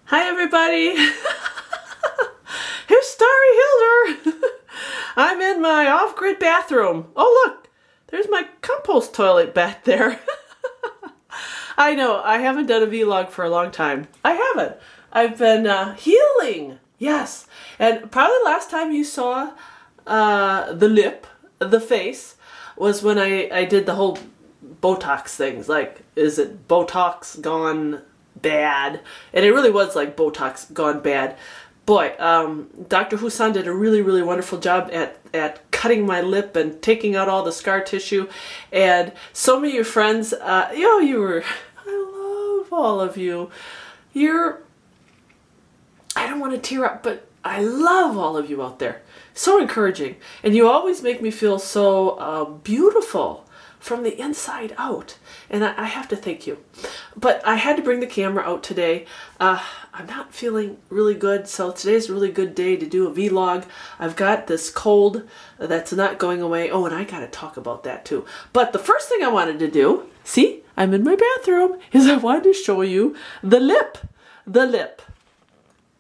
Hi everybody! Here's Starry Hilder! I'm in my off-grid bathroom. Oh look! There's my compost toilet back there. I know, I haven't done a vlog for a long time. I haven't. I've been healing! Yes! And probably last time you saw the lip, the face, was when I did the whole Botox things. Like, is it Botox gone bad? And it really was like Botox gone bad. Boy, Dr. Husan did a really wonderful job at cutting my lip and taking out all the scar tissue. And so many of your friends, I love all of you. I don't want to tear up, but I love all of you out there. So encouraging. And you always make me feel so beautiful from the inside out. And I have to thank you. But I had to bring the camera out today. I'm not feeling really good, so today's a really good day to do a vlog. I've got this cold that's not going away. Oh, and I gotta talk about that too. But the first thing I wanted to do, see, I'm in my bathroom, is I wanted to show you the lip. The lip.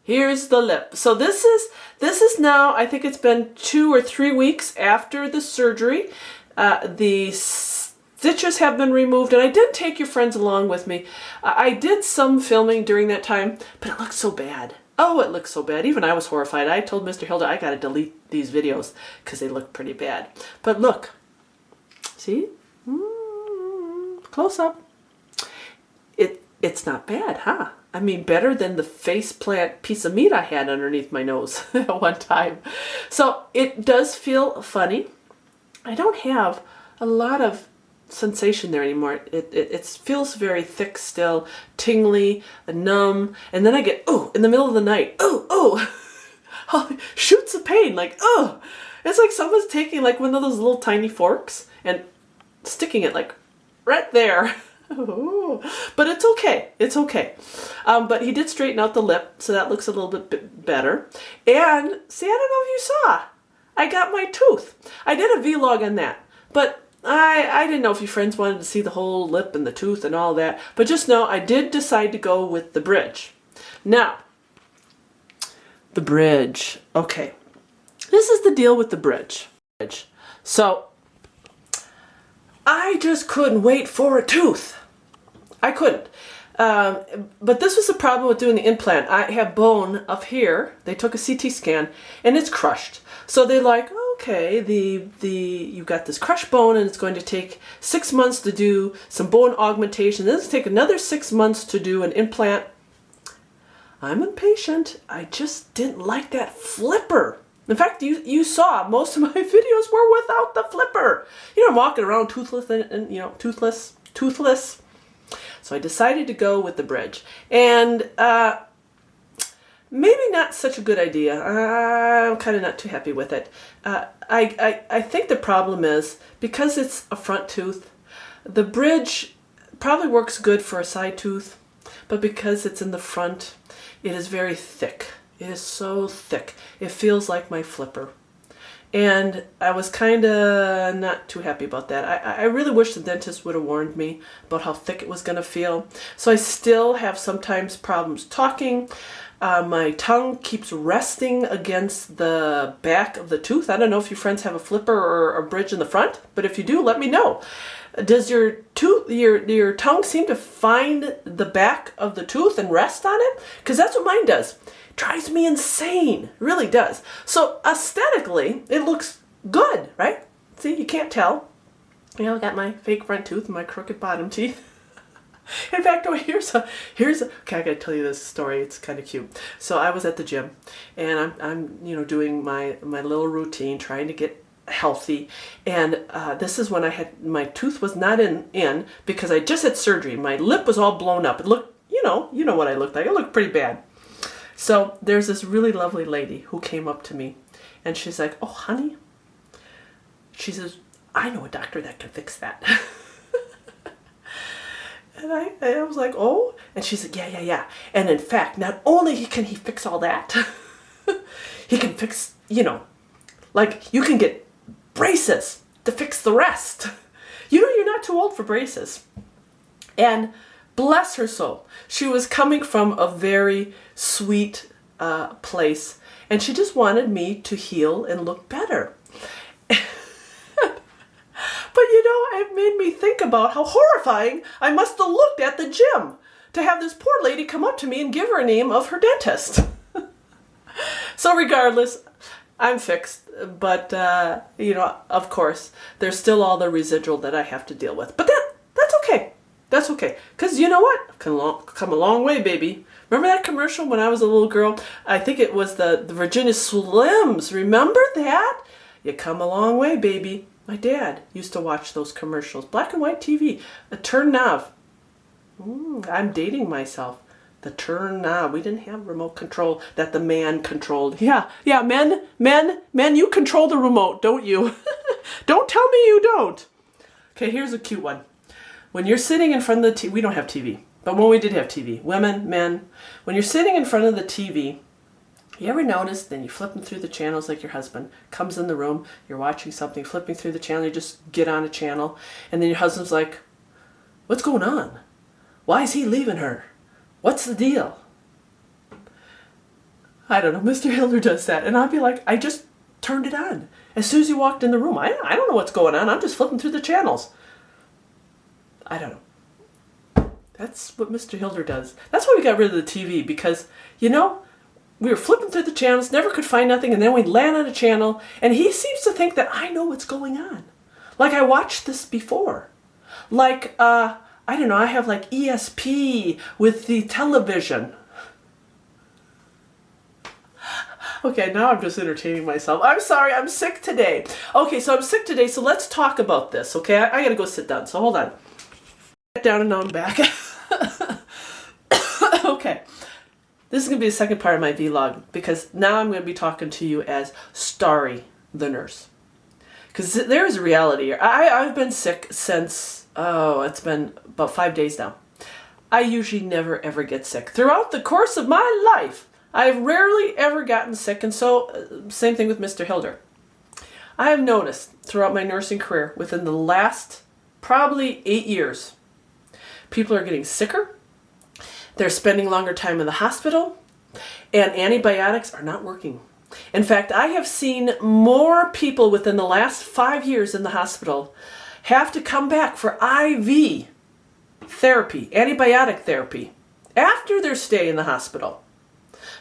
Here's the lip. So this is now, I think it's been 2 or 3 weeks after the surgery. The stitches have been removed, and I didn't take your friends along with me. I did some filming during that time, but it looked so bad. Oh, it looked so bad. Even I was horrified. I told Mr. Hilda I gotta delete these videos because they look pretty bad. But look, see? Close up. It's not bad, huh? I mean, better than the faceplant piece of meat I had underneath my nose at one time. So it does feel funny. I don't have a lot of sensation there anymore. It feels very thick still, tingly, numb, and then I get, oh, in the middle of the night, oh, shoots of pain, like, oh. It's like someone's taking like one of those little tiny forks and sticking it like right there. Ooh. But it's okay. It's okay. But he did straighten out the lip, so that looks a little bit better. And see, I don't know if you saw, I got my tooth. I did a vlog on that, but I didn't know if your friends wanted to see the whole lip and the tooth and all that. But just know I did decide to go with the bridge. Now, the bridge. Okay, this is the deal with the bridge. So I just couldn't wait for a tooth. I couldn't. But this was the problem with doing the implant. I have bone up here. They took a CT scan and it's crushed. So they're like, okay, you've got this crushed bone and it's going to take 6 months to do some bone augmentation. Then it's take another 6 months to do an implant. I'm impatient. I just didn't like that flipper. In fact, you saw most of my videos were without the flipper. You know, I'm walking around toothless and toothless. So I decided to go with the bridge. And maybe not such a good idea. I'm kind of not too happy with it. I think the problem is, because it's a front tooth, the bridge probably works good for a side tooth, but because it's in the front, it is very thick. It is so thick. It feels like my flipper. And I was kind of not too happy about that. I really wish the dentist would have warned me about how thick it was going to feel. So I still have sometimes problems talking. My tongue keeps resting against the back of the tooth. I don't know if your friends have a flipper or a bridge in the front, but if you do, let me know. Does your tongue seem to find the back of the tooth and rest on it? Because that's what mine does. Drives me insane. It really does. So aesthetically, it looks good, right? See, you can't tell. You know, I got my fake front tooth and my crooked bottom teeth. In fact, here's a okay, I gotta tell you this story. It's kind of cute. So I was at the gym and I'm doing my little routine, trying to get healthy. And this is when I had, my tooth was not in because I just had surgery. My lip was all blown up. It looked, you know what I looked like. It looked pretty bad. So there's this really lovely lady who came up to me and she's like, oh, honey, she says, I know a doctor that can fix that. And I was like, oh, and she said, yeah. And in fact, not only can he fix all that, he can fix, like you can get braces to fix the rest. You're not too old for braces. And Bless her soul. She was coming from a very sweet place, and she just wanted me to heal and look better. But you know, it made me think about how horrifying I must have looked at the gym to have this poor lady come up to me and give her a name of her dentist. So regardless, I'm fixed, but you know, of course, there's still all the residual that I have to deal with. But that's okay. That's okay. Because you know what? I've come a long way, baby. Remember that commercial when I was a little girl? I think it was the Virginia Slims. Remember that? You come a long way, baby. My dad used to watch those commercials. Black and white TV. A turn knob. I'm dating myself. The turn knob. We didn't have remote control that the man controlled. Yeah, men, you control the remote, don't you? Don't tell me you don't. Okay, here's a cute one. When you're sitting in front of the TV, we don't have TV, but when we did have TV, women, men, when you're sitting in front of the TV, you ever notice, then you're flipping through the channels like your husband comes in the room, you're watching something, flipping through the channel, you just get on a channel, and then your husband's like, what's going on? Why is he leaving her? What's the deal? I don't know, Mr. Hilder does that, and I'll be like, I just turned it on. As soon as you walked in the room, I don't know what's going on, I'm just flipping through the channels. I don't know. That's what Mr. Hilder does. That's why we got rid of the TV, because, you know, we were flipping through the channels, never could find nothing, and then we'd land on a channel, and he seems to think that I know what's going on. Like I watched this before. Like, I don't know, I have like ESP with the television. Okay, now I'm just entertaining myself. I'm sorry, I'm sick today. Okay, so I'm sick today, so let's talk about this, okay? I gotta go sit down, so hold on. Get down and now I'm back. Okay. This is going to be the second part of my vlog, because now I'm going to be talking to you as Starry the Nurse. Because there is a reality here. I've been sick since, it's been about 5 days now. I usually never ever get sick. Throughout the course of my life, I've rarely ever gotten sick, and so same thing with Mr. Hilder. I have noticed throughout my nursing career, within the last probably 8 years, people are getting sicker. They're spending longer time in the hospital, and antibiotics are not working. In fact, I have seen more people within the last 5 years in the hospital have to come back for IV therapy, antibiotic therapy, after their stay in the hospital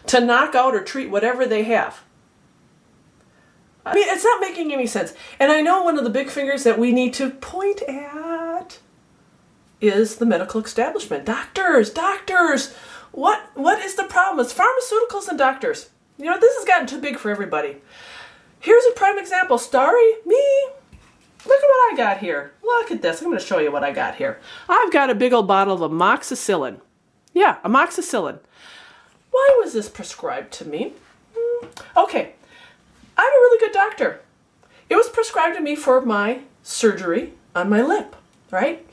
to knock out or treat whatever they have. I mean, it's not making any sense. And I know one of the big fingers that we need to point at is the medical establishment. Doctors! What is the problem? It's pharmaceuticals and doctors. You know, this has gotten too big for everybody. Here's a prime example. Starry, me. Look at what I got here. Look at this. I'm going to show you what I got here. I've got a big old bottle of AMOXICILLIN. Yeah, AMOXICILLIN. Why was this prescribed to me? Okay, I'm a really good doctor. It was prescribed to me for my surgery on my lip, right?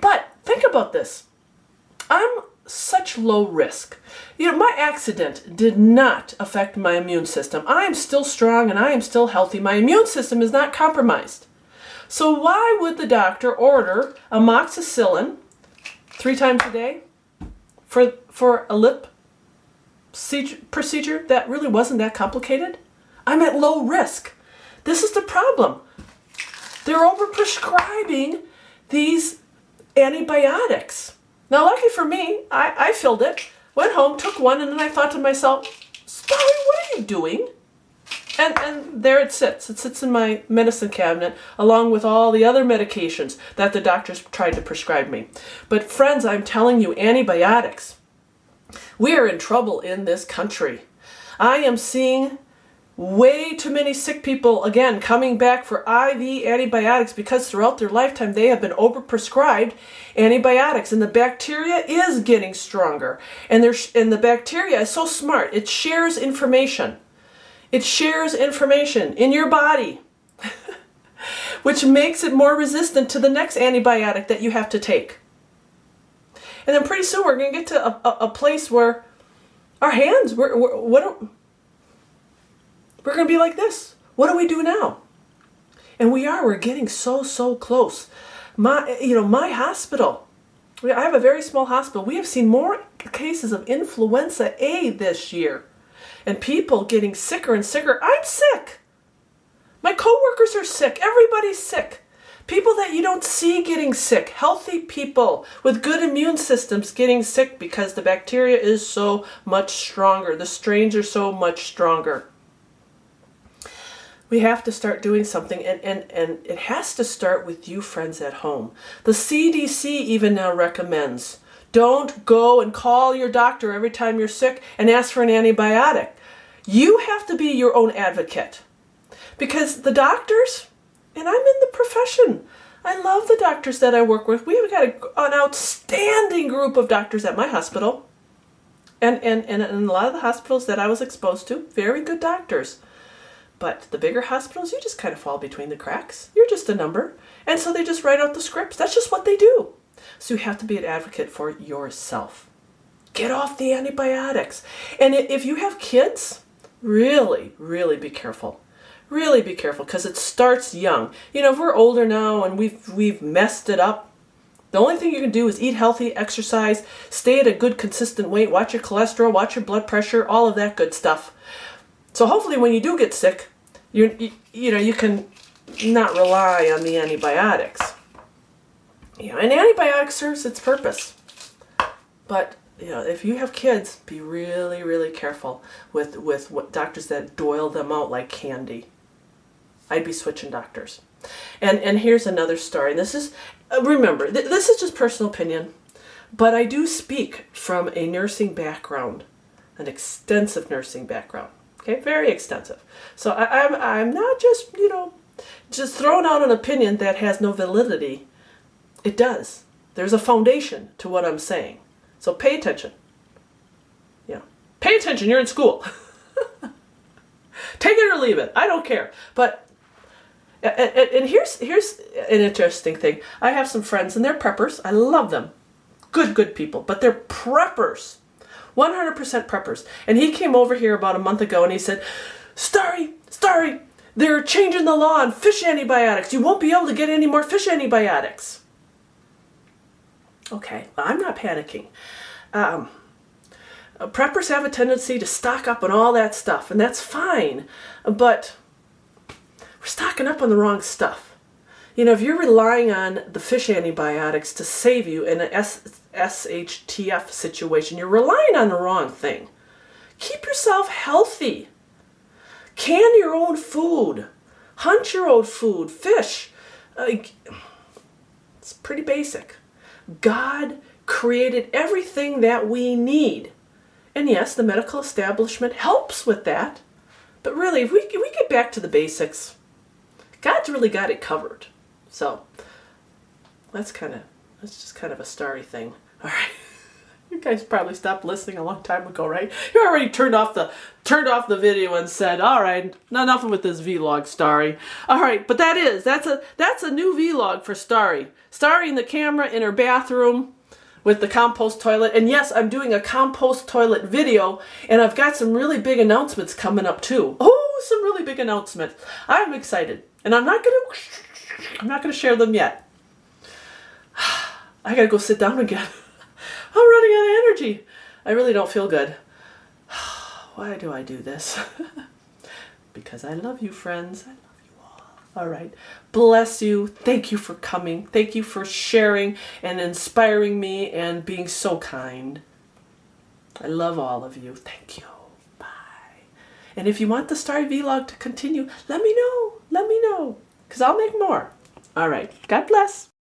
But think about this. I'm such low risk. You know, my accident did not affect my immune system. I am still strong and I am still healthy. My immune system is not compromised. So why would the doctor order amoxicillin 3 times a day for a lip procedure that really wasn't that complicated? I'm at low risk. This is the problem. They're overprescribing these antibiotics. Now, lucky for me, I filled it, went home, took one, and then I thought to myself, Starry, what are you doing? And there it sits. It sits in my medicine cabinet, along with all the other medications that the doctors tried to prescribe me. But friends, I'm telling you, antibiotics. We are in trouble in this country. I am seeing way too many sick people, again, coming back for IV antibiotics because throughout their lifetime they have been overprescribed antibiotics, and the bacteria is getting stronger. And the bacteria is so smart. It shares information. It shares information in your body, which makes it more resistant to the next antibiotic that you have to take. And then pretty soon we're going to get to a place where our hands, we're going to be like this. What do we do now? And we're getting so close. My hospital, I have a very small hospital. We have seen more cases of influenza A this year. And people getting sicker and sicker. I'm sick. My coworkers are sick. Everybody's sick. People that you don't see getting sick. Healthy people with good immune systems getting sick because the bacteria is so much stronger. The strains are so much stronger. We have to start doing something, and it has to start with you friends at home. The CDC even now recommends, don't go and call your doctor every time you're sick and ask for an antibiotic. You have to be your own advocate. Because the doctors, and I'm in the profession, I love the doctors that I work with. We've got an outstanding group of doctors at my hospital. And a lot of the hospitals that I was exposed to, very good doctors. But the bigger hospitals, you just kind of fall between the cracks. You're just a number. And so they just write out the scripts. That's just what they do. So you have to be an advocate for yourself. Get off the antibiotics. And if you have kids, really, really be careful. Really be careful, because it starts young. You know, if we're older now and we've messed it up, the only thing you can do is eat healthy, exercise, stay at a good consistent weight, watch your cholesterol, watch your blood pressure, all of that good stuff. So hopefully when you do get sick, you can not rely on the antibiotics. And antibiotics serves its purpose. But if you have kids, be really, really careful with what doctors that doil them out like candy. I'd be switching doctors. And here's another story. This is, remember, this is just personal opinion, but I do speak from a nursing background, an extensive nursing background. Okay, very extensive. So I'm not just throwing out an opinion that has no validity. It does. There's a foundation to what I'm saying. So pay attention. Pay attention. You're in school. Take it or leave it. I don't care. But and here's an interesting thing. I have some friends and they're preppers. I love them. Good people. But they're preppers. 100% preppers. And he came over here about a month ago and he said, Starry, they're changing the law on fish antibiotics. You won't be able to get any more fish antibiotics. Okay, well, I'm not panicking. Preppers have a tendency to stock up on all that stuff, and that's fine. But we're stocking up on the wrong stuff. If you're relying on the fish antibiotics to save you in an SHTF situation, you're relying on the wrong thing. Keep yourself healthy. Can your own food. Hunt your own food. Fish. It's pretty basic. God created everything that we need. And yes, the medical establishment helps with that. But really, if we get back to the basics, God's really got it covered. So that's just kind of a starry thing. All right. You guys probably stopped listening a long time ago, right? You already turned off the video and said, all right, nothing with this vlog, Starry. All right, but that's a new vlog for Starry. Starry in the camera in her bathroom with the compost toilet. And yes, I'm doing a compost toilet video, and I've got some really big announcements coming up too. Oh, some really big announcements. I'm excited. And I'm not gonna share them yet. I gotta go sit down again. I'm running out of energy. I really don't feel good. Why do I do this? Because I love you, friends. I love you all. All right. Bless you. Thank you for coming. Thank you for sharing and inspiring me and being so kind. I love all of you. Thank you. Bye. And if you want the Starry vlog to continue, let me know. Let me know. Because I'll make more. All right. God bless.